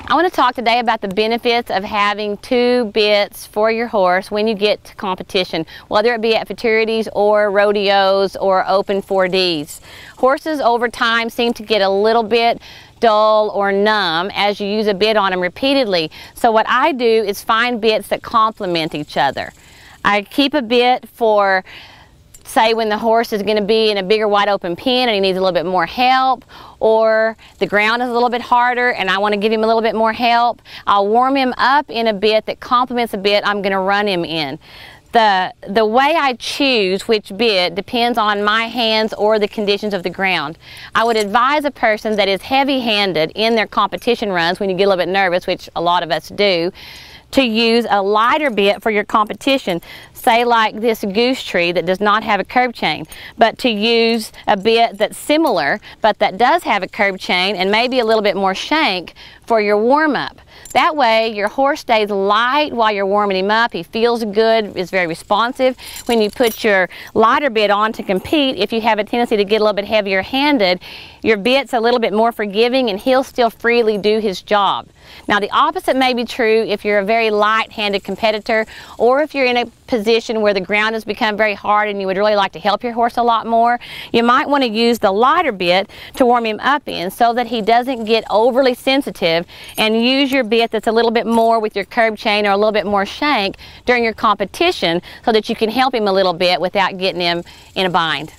I want to talk today about the benefits of having two bits for your horse when you get to competition, whether it be at futurities or rodeos or open 4Ds. Horses over time seem to get a little bit dull or numb as you use a bit on them repeatedly. So what I do is find bits that complement each other. I keep a bit for, say, when the horse is going to be in a bigger wide open pen and he needs a little bit more help, or the ground is a little bit harder and I want to give him a little bit more help. I'll warm him up in a bit that complements a bit I'm going to run him in. The way I choose which bit depends on my hands or the conditions of the ground. I would advise a person that is heavy-handed in their competition runs, when you get a little bit nervous, which a lot of us do, to use a lighter bit for your competition, say like this goose tree that does not have a curb chain, but to use a bit that's similar but that does have a curb chain and maybe a little bit more shank for your warm-up. That way your horse stays light while you're warming him up. He feels good, is very responsive. When you put your lighter bit on to compete, if you have a tendency to get a little bit heavier handed, your bit's a little bit more forgiving and he'll still freely do his job. Now the opposite may be true if you're a very light-handed competitor, or if you're in a position where the ground has become very hard and you would really like to help your horse a lot more. You might want to use the lighter bit to warm him up in so that he doesn't get overly sensitive, and use your bit that's a little bit more with your curb chain or a little bit more shank during your competition so that you can help him a little bit without getting him in a bind.